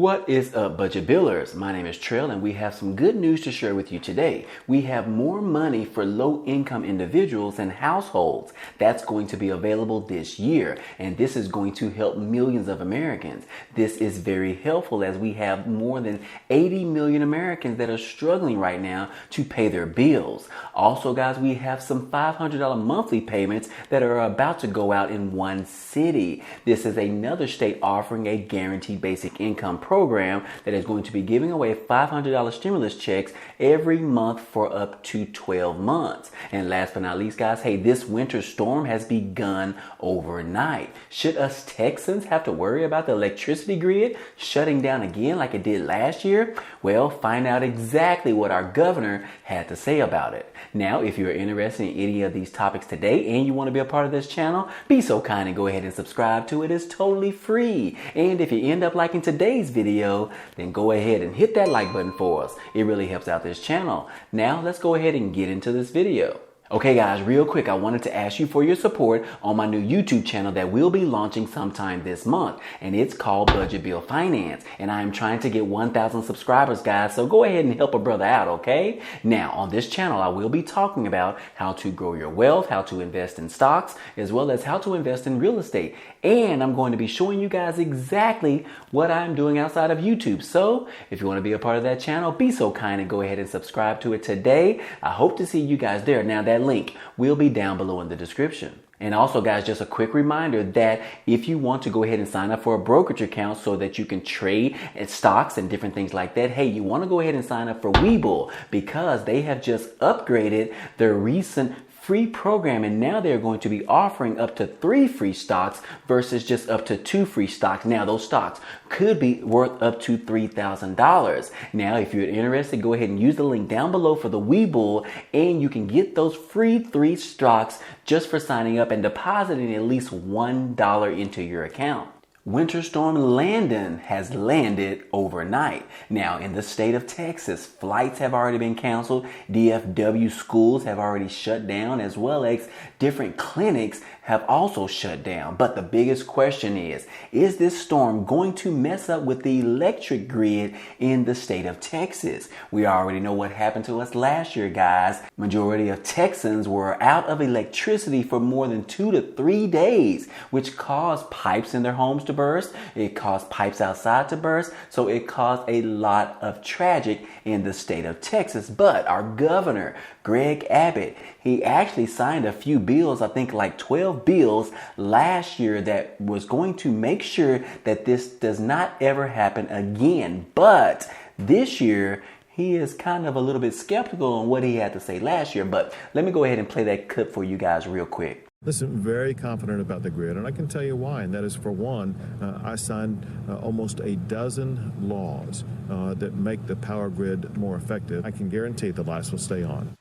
What is up, budget billers? My name is Trill and we have some good news to share with you today. We have more money for low-income individuals and households that's going to be available this year, and this is going to help millions of Americans. This is very helpful as we have more than 80 million Americans that are struggling right now to pay their bills. Also, guys, we have some $500 monthly payments that are about to go out in one city. This is another state offering a guaranteed basic income program that is going to be giving away $500 stimulus checks every month for up to 12 months. And last but not least, guys, hey, this winter storm has begun overnight. Should us Texans have to worry about the electricity grid shutting down again like it did last year? Well, find out exactly what our governor had to say about it. Now, if you're interested in any of these topics today and you want to be a part of this channel, be so kind and go ahead and subscribe to it. It's totally free. And if you end up liking today's video, then go ahead and hit that like button for us. It really helps out this channel. Now, let's go ahead and get into this video. Okay guys, real quick, I wanted to ask you for your support on my new YouTube channel that will be launching sometime this month, and it's called Budget Bill Finance, and I am trying to get 1,000 subscribers, guys, so go ahead and help a brother out, okay? Now, on this channel, I will be talking about how to grow your wealth, how to invest in stocks, as well as how to invest in real estate, and I'm going to be showing you guys exactly what I'm doing outside of YouTube. So, if you want to be a part of that channel, be so kind and go ahead and subscribe to it today. I hope to see you guys there. Now, that link will be down below in the description. And also, guys, just a quick reminder that if you want to go ahead and sign up for a brokerage account so that you can trade in stocks and different things like that, hey, you want to go ahead and sign up for Webull because they have just upgraded their recent free program, and now they're going to be offering up to 3 free stocks versus just up to 2 free stocks. Now, those stocks could be worth up to $3,000. Now, if you're interested, go ahead and use the link down below for the Webull, and you can get those free 3 stocks just for signing up and depositing at least $1 into your account. Winter Storm Landon has landed overnight. Now, in the state of Texas, flights have already been canceled. DFW schools have already shut down, as well as different clinics have also shut down. But the biggest question is this storm going to mess up with the electric grid in the state of Texas? We already know what happened to us last year, guys. Majority of Texans were out of electricity for more than 2 to 3 days, which caused pipes in their homes to burst. It caused pipes outside to burst. So it caused a lot of tragic in the state of Texas. But our governor, Greg Abbott, he actually signed a few bills, I think like 12 bills last year, that was going to make sure that this does not ever happen again. But this year, he is kind of a little bit skeptical on what he had to say last year. But let me go ahead and play that clip for you guys real quick. Listen, very confident about the grid, and I can tell you why, and that is, for one, I signed almost a dozen laws that make the power grid more effective. I can guarantee the lights will stay on.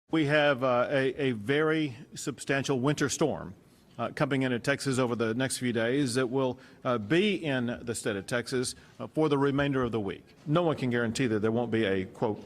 We have a very substantial winter storm coming into Texas over the next few days that will be in the state of Texas for the remainder of the week. No one can guarantee that there won't be a, quote,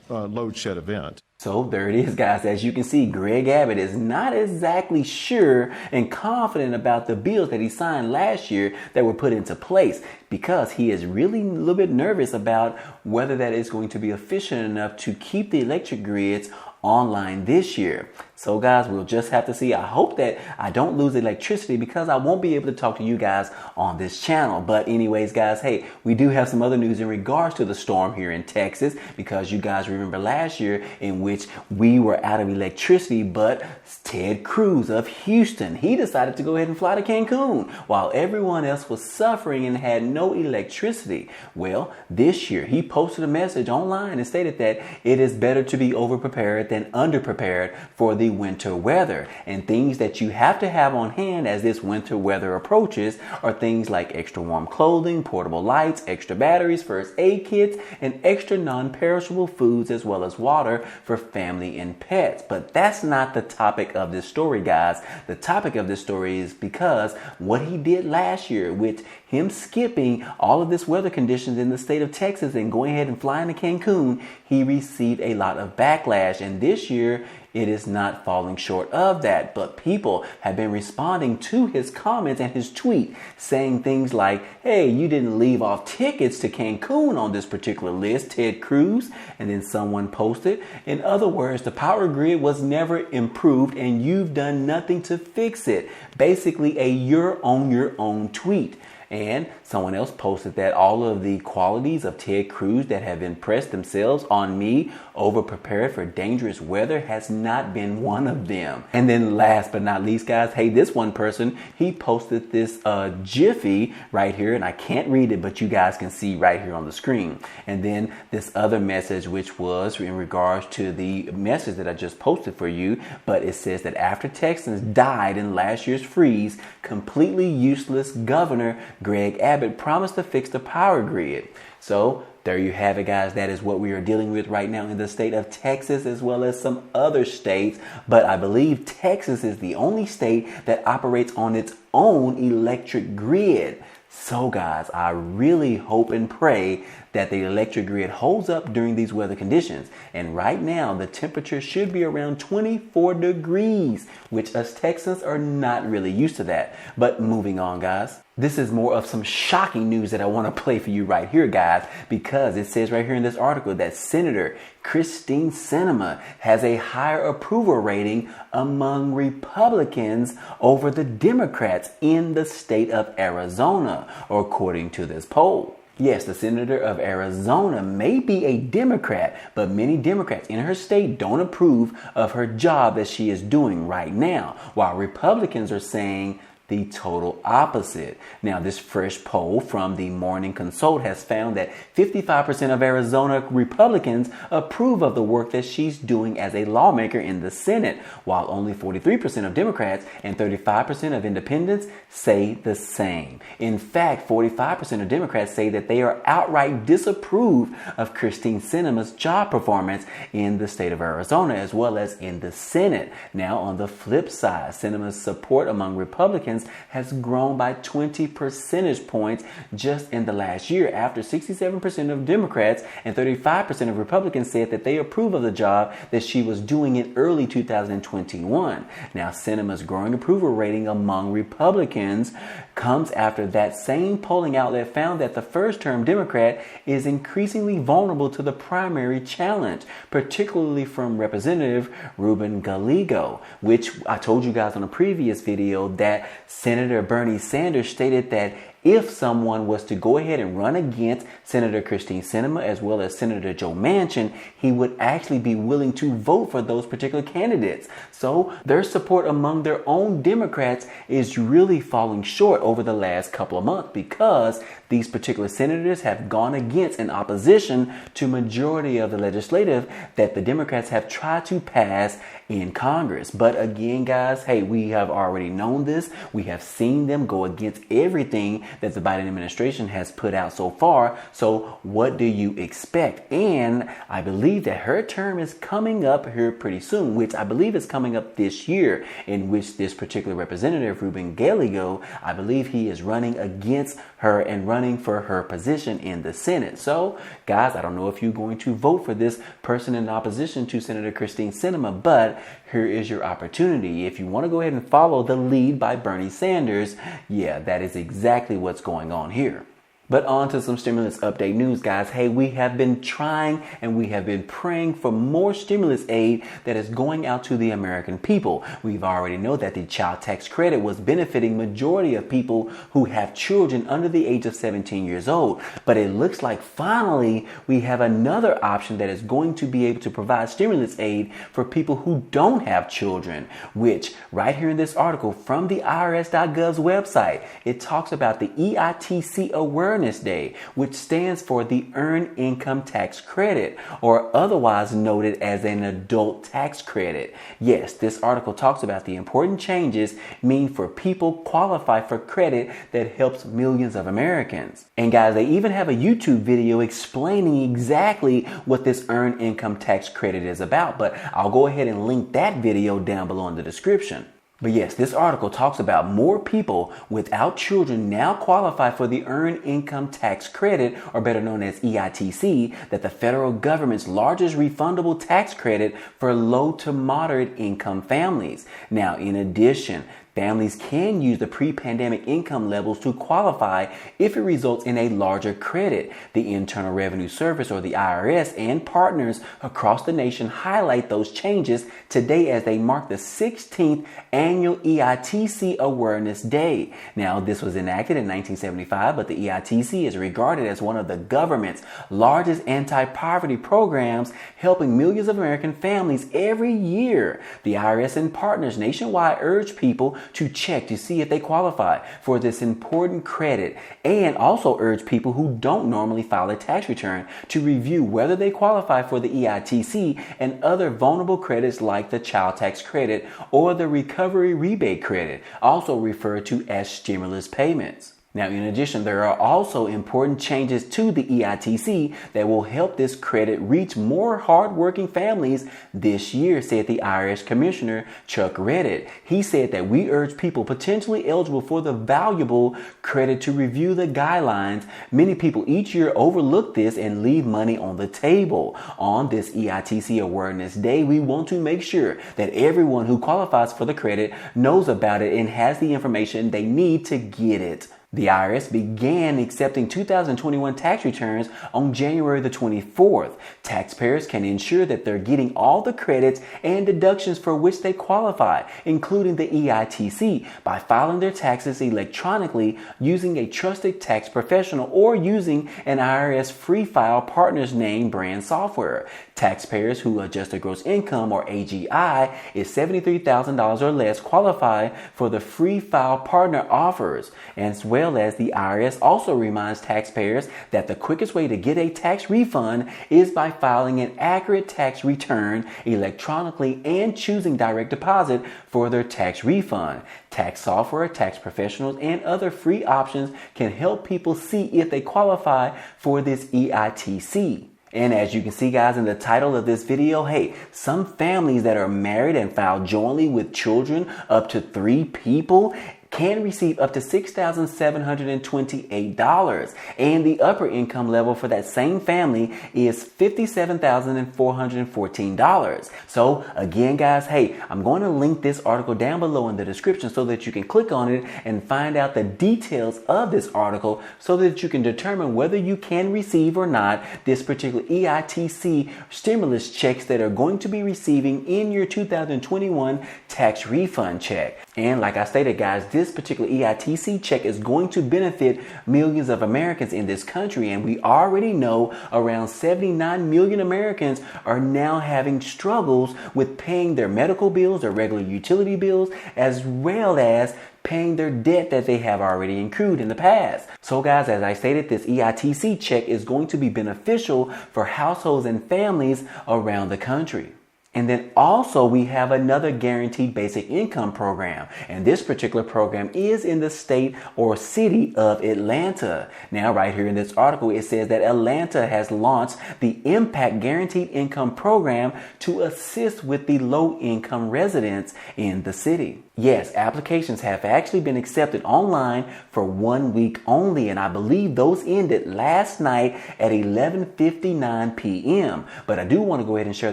load shed event. So there it is, guys. As you can see, Greg Abbott is not exactly sure and confident about the bills that he signed last year that were put into place, because he is really a little bit nervous about whether that is going to be efficient enough to keep the electric grids online this year. So guys, we'll just have to see. I hope that I don't lose electricity because I won't be able to talk to you guys on this channel. But anyways, guys, hey, we do have some other news in regards to the storm here in Texas, because you guys remember last year in which we were out of electricity, but Ted Cruz of Houston, he decided to go ahead and fly to Cancun while everyone else was suffering and had no electricity. Well, this year he posted a message online and stated that it is better to be overprepared than underprepared for the winter weather, and things that you have to have on hand as this winter weather approaches are things like extra warm clothing, portable lights, extra batteries, first aid kits, and extra non-perishable foods, as well as water for family and pets. But that's not the topic of this story, guys. The topic of this story is because what he did last year, which him skipping all of this weather conditions in the state of Texas and going ahead and flying to Cancun, he received a lot of backlash. And this year, it is not falling short of that. But people have been responding to his comments and his tweet, saying things like, hey, you didn't leave off tickets to Cancun on this particular list, Ted Cruz. And then someone posted, in other words, the power grid was never improved and you've done nothing to fix it. Basically a you're on your own tweet. And someone else posted that all of the qualities of Ted Cruz that have impressed themselves on me, over prepared for dangerous weather, has not been one of them. And then last but not least, guys, hey, this one person, he posted this jiffy right here, and I can't read it, but you guys can see right here on the screen. And then this other message, which was in regards to the message that I just posted for you, but it says that after Texans died in last year's freeze, completely useless Governor Greg Abbott promised to fix the power grid. So there you have it, guys. That is what we are dealing with right now in the state of Texas, as well as some other states. But I believe Texas is the only state that operates on its own electric grid. So guys, I really hope and pray that the electric grid holds up during these weather conditions. And right now, the temperature should be around 24 degrees, which us Texans are not really used to that. But moving on, guys. This is more of some shocking news that I want to play for you right here, guys, because it says right here in this article that Senator Christine Sinema has a higher approval rating among Republicans over the Democrats in the state of Arizona, according to this poll. Yes, the senator of Arizona may be a Democrat, but many Democrats in her state don't approve of her job that she is doing right now, while Republicans are saying the total opposite. Now, this fresh poll from the Morning Consult has found that 55% of Arizona Republicans approve of the work that she's doing as a lawmaker in the Senate, while only 43% of Democrats and 35% of independents say the same. In fact, 45% of Democrats say that they are outright disapprove of Christine Sinema's job performance in the state of Arizona, as well as in the Senate. Now, on the flip side, Sinema's support among Republicans has grown by 20 percentage points just in the last year, after 67% of Democrats and 35% of Republicans said that they approve of the job that she was doing in early 2021. Now, Sinema's growing approval rating among Republicans comes after that same polling outlet found that the first-term Democrat is increasingly vulnerable to the primary challenge, particularly from Representative Ruben Gallego, which I told you guys on a previous video that Senator Bernie Sanders stated that if someone was to go ahead and run against Senator Christine Sinema as well as Senator Joe Manchin, he would actually be willing to vote for those particular candidates. So their support among their own Democrats is really falling short over the last couple of months, because these particular senators have gone against in opposition to majority of the legislative that the Democrats have tried to pass in Congress. But again, guys, hey, we have already known this. We have seen them go against everything that the Biden administration has put out so far. So what do you expect? And I believe that her term is coming up here pretty soon, which I believe is coming up this year, in which this particular representative, Ruben Gallego, I believe he is running against her and running for her position in the Senate. So guys, I don't know if you're going to vote for this person in opposition to Senator Christine Sinema, but here is your opportunity. If you want to go ahead and follow the lead by Bernie Sanders, yeah, that is exactly what's going on here. But on to some stimulus update news, guys. Hey, we have been trying and we have been praying for more stimulus aid that is going out to the American people. We've already know that the child tax credit was benefiting majority of people who have children under the age of 17 years old. But it looks like finally we have another option that is going to be able to provide stimulus aid for people who don't have children, which right here in this article from the IRS.gov's website, it talks about the EITC Awareness Day, which stands for the Earned Income Tax Credit, or otherwise noted as an adult tax credit. Yes, this article talks about the important changes mean for people qualify for credit that helps millions of Americans. And guys, they even have a YouTube video explaining exactly what this Earned Income Tax Credit is about, but I'll go ahead and link that video down below in the description. But yes, this article talks about more people without children now qualify for the Earned Income Tax Credit, or better known as EITC, that the federal government's largest refundable tax credit for low to moderate income families. Now, in addition, families can use the pre-pandemic income levels to qualify if it results in a larger credit. The Internal Revenue Service, or the IRS, and partners across the nation highlight those changes today as they mark the 16th annual EITC Awareness Day. Now, this was enacted in 1975, but the EITC is regarded as one of the government's largest anti-poverty programs, helping millions of American families every year. The IRS and partners nationwide urge people to check to see if they qualify for this important credit, and also urge people who don't normally file a tax return to review whether they qualify for the EITC and other vulnerable credits like the child tax credit or the recovery rebate credit, also referred to as stimulus payments. Now, in addition, there are also important changes to the EITC that will help this credit reach more hardworking families this year, said the IRS Commissioner Chuck Redditt. He said that we urge people potentially eligible for the valuable credit to review the guidelines. Many people each year overlook this and leave money on the table. On this EITC Awareness Day, we want to make sure that everyone who qualifies for the credit knows about it and has the information they need to get it. The IRS began accepting 2021 tax returns on January the 24th. Taxpayers can ensure that they're getting all the credits and deductions for which they qualify, including the EITC, by filing their taxes electronically using a trusted tax professional or using an IRS Free File Partners name brand software. Taxpayers who adjusted gross income, or AGI, is $73,000 or less qualify for the Free File Partner offers, as well as the IRS also reminds taxpayers that the quickest way to get a tax refund is by filing an accurate tax return electronically and choosing direct deposit for their tax refund. Tax software, tax professionals, and other free options can help people see if they qualify for this EITC. And as you can see, guys, in the title of this video, hey, some families that are married and file jointly with children up to 3 people can receive up to $6,728, and the upper income level for that same family is $57,414. So again, guys, hey, I'm going to link this article down below in the description so that you can click on it and find out the details of this article so that you can determine whether you can receive or not this particular EITC stimulus checks that are going to be receiving in your 2021 tax refund check. And like I stated, guys, this particular EITC check is going to benefit millions of Americans in this country. And we already know around 79 million Americans are now having struggles with paying their medical bills, their regular utility bills, as well as paying their debt that they have already accrued in the past. So guys, as I stated, this EITC check is going to be beneficial for households and families around the country. And then also we have another guaranteed basic income program. And this particular program is in the state or city of Atlanta. Now, right here in this article, it says that Atlanta has launched the Impact Guaranteed Income Program to assist with the low income residents in the city. Yes, applications have actually been accepted online for 1 week only, and I believe those ended last night at 11:59 p.m. But I do want to go ahead and share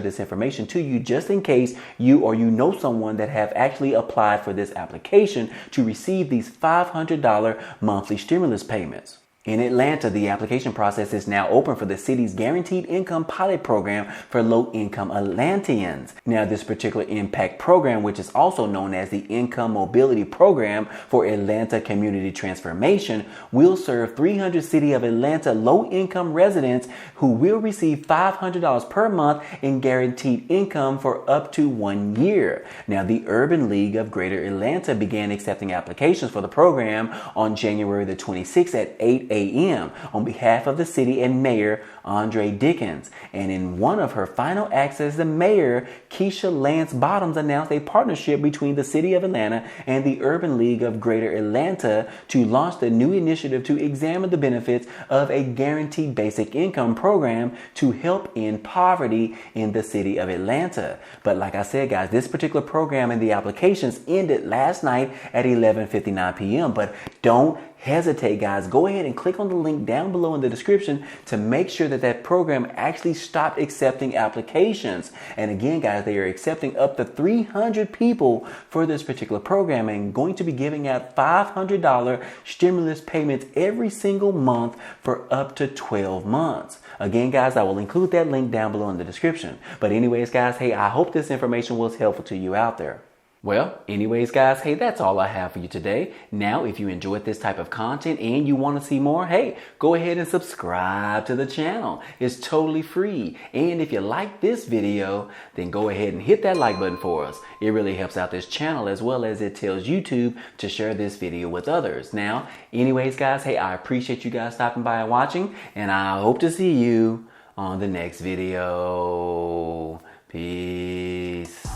this information to you just in case you or you know someone that have actually applied for this application to receive these $500 monthly stimulus payments. In Atlanta, the application process is now open for the city's Guaranteed Income Pilot Program for low-income Atlanteans. Now, this particular impact program, which is also known as the Income Mobility Program for Atlanta Community Transformation, will serve 300 City of Atlanta low-income residents who will receive $500 per month in guaranteed income for up to 1 year. Now, the Urban League of Greater Atlanta began accepting applications for the program on January the 26th at 8 a.m. on behalf of the city and Mayor Andre Dickens. And in one of her final acts as the mayor, Keisha Lance Bottoms announced a partnership between the City of Atlanta and the Urban League of Greater Atlanta to launch the new initiative to examine the benefits of a guaranteed basic income program to help end poverty in the City of Atlanta. But like I said, guys, this particular program and the applications ended last night at 11:59 p.m. But don't hesitate, guys. Go ahead and click on the link down below in the description to make sure that that program actually stopped accepting applications. And again, guys, they are accepting up to 300 people for this particular program and going to be giving out $500 stimulus payments every single month for up to 12 months. Again, guys, I will include that link down below in the description. But anyways, guys, hey, I hope this information was helpful to you out there. Well, anyways, guys, hey, that's all I have for you today. Now, if you enjoyed this type of content and you want to see more, hey, go ahead and subscribe to the channel. It's totally free. And if you like this video, then go ahead and hit that like button for us. It really helps out this channel, as well as it tells YouTube to share this video with others. Now, anyways, guys, hey, I appreciate you guys stopping by and watching, and I hope to see you on the next video. Peace.